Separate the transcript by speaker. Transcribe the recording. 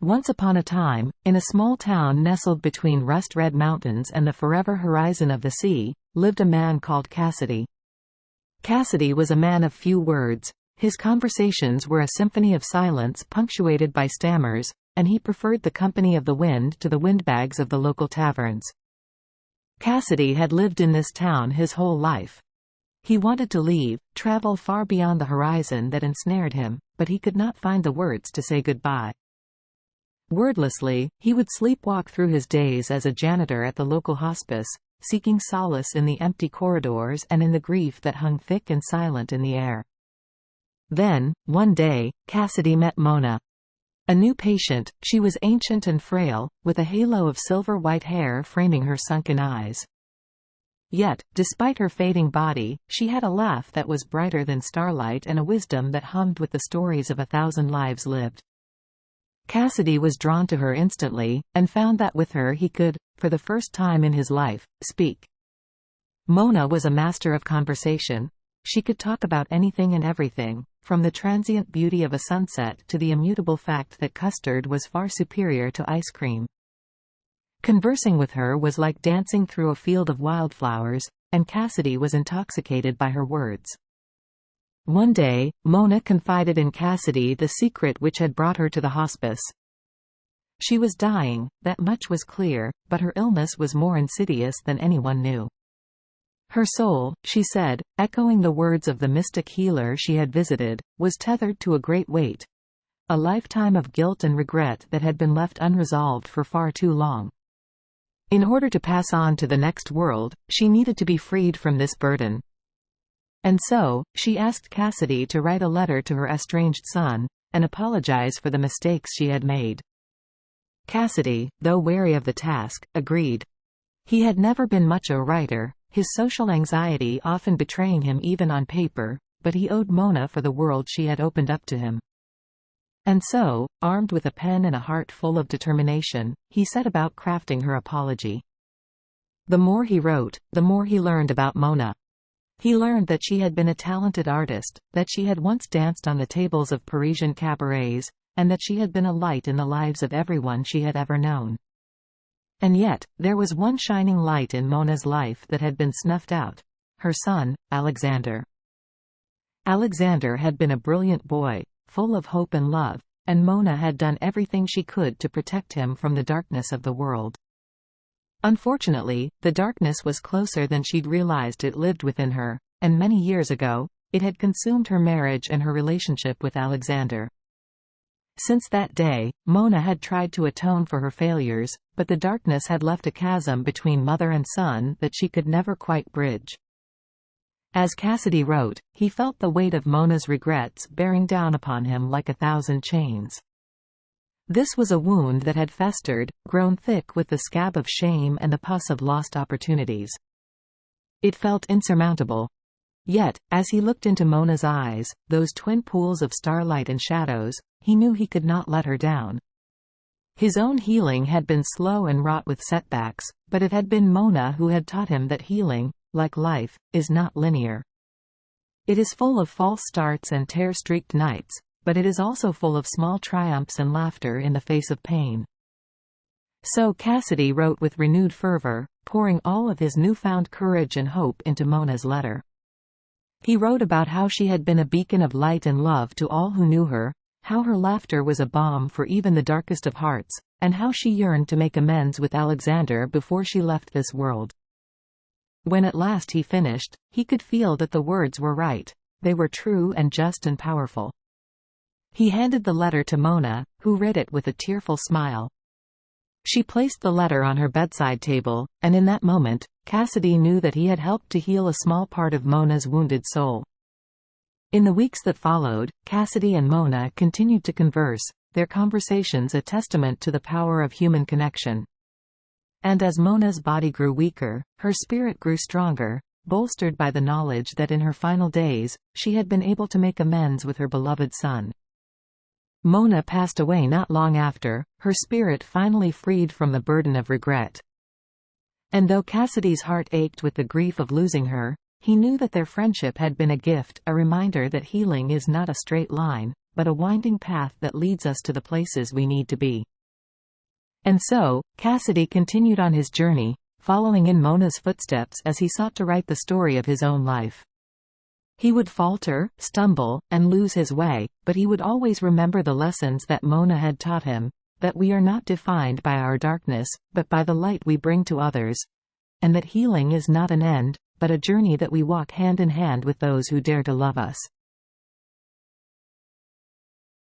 Speaker 1: Once upon a time, in a small town nestled between rust-red mountains and the forever horizon of the sea, lived a man called Cassidy. Cassidy was a man of few words. His conversations were a symphony of silence punctuated by stammers, and he preferred the company of the wind to the windbags of the local taverns. Cassidy had lived in this town his whole life. He wanted to leave, travel far beyond the horizon that ensnared him, but he could not find the words to say goodbye. Wordlessly, he would sleepwalk through his days as a janitor at the local hospice, seeking solace in the empty corridors and in the grief that hung thick and silent in the air. Then, one day, Cassidy met Mona. A new patient, she was ancient and frail, with a halo of silver-white hair framing her sunken eyes. Yet, despite her fading body, she had a laugh that was brighter than starlight and a wisdom that hummed with the stories of 1,000 lives lived. Cassidy was drawn to her instantly, and found that with her he could, for the first time in his life, speak. Mona was a master of conversation. She could talk about anything and everything, from the transient beauty of a sunset to the immutable fact that custard was far superior to ice cream. Conversing with her was like dancing through a field of wildflowers, and Cassidy was intoxicated by her words. One day, Mona confided in Cassidy the secret which had brought her to the hospice. She was dying, that much was clear, but her illness was more insidious than anyone knew. Her soul, she said, echoing the words of the mystic healer she had visited, was tethered to a great weight. A lifetime of guilt and regret that had been left unresolved for far too long. In order to pass on to the next world, she needed to be freed from this burden. And so, she asked Cassidy to write a letter to her estranged son, and apologize for the mistakes she had made. Cassidy, though wary of the task, agreed. He had never been much a writer, his social anxiety often betraying him even on paper, but he owed Mona for the world she had opened up to him. And so, armed with a pen and a heart full of determination, he set about crafting her apology. The more he wrote, the more he learned about Mona. He learned that she had been a talented artist, that she had once danced on the tables of Parisian cabarets, and that she had been a light in the lives of everyone she had ever known. And yet, there was one shining light in Mona's life that had been snuffed out: her son, Alexander. Alexander had been a brilliant boy, full of hope and love, and Mona had done everything she could to protect him from the darkness of the world. Unfortunately, the darkness was closer than she'd realized. It lived within her, and many years ago, it had consumed her marriage and her relationship with Alexander. Since that day, Mona had tried to atone for her failures, but the darkness had left a chasm between mother and son that she could never quite bridge. As Cassidy wrote, he felt the weight of Mona's regrets bearing down upon him like 1,000 chains. This was a wound that had festered, grown thick with the scab of shame and the pus of lost opportunities. It felt insurmountable. Yet, as he looked into Mona's eyes, those twin pools of starlight and shadows, he knew he could not let her down. His own healing had been slow and wrought with setbacks, but it had been Mona who had taught him that healing, like life, is not linear. It is full of false starts and tear-streaked nights, but it is also full of small triumphs and laughter in the face of pain. So Cassidy wrote with renewed fervor, pouring all of his newfound courage and hope into Mona's letter. He wrote about how she had been a beacon of light and love to all who knew her, how her laughter was a balm for even the darkest of hearts, and how she yearned to make amends with Alexander before she left this world. When at last he finished, he could feel that the words were right. They were true and just and powerful. He handed the letter to Mona, who read it with a tearful smile. She placed the letter on her bedside table, and in that moment, Cassidy knew that he had helped to heal a small part of Mona's wounded soul. In the weeks that followed, Cassidy and Mona continued to converse, their conversations a testament to the power of human connection. And as Mona's body grew weaker, her spirit grew stronger, bolstered by the knowledge that in her final days, she had been able to make amends with her beloved son. Mona passed away not long after, her spirit finally freed from the burden of regret. And though Cassidy's heart ached with the grief of losing her, he knew that their friendship had been a gift, a reminder that healing is not a straight line, but a winding path that leads us to the places we need to be. And so, Cassidy continued on his journey, following in Mona's footsteps as he sought to write the story of his own life. He would falter, stumble, and lose his way, but he would always remember the lessons that Mona had taught him, that we are not defined by our darkness, but by the light we bring to others, and that healing is not an end, but a journey that we walk hand in hand with those who dare to love us.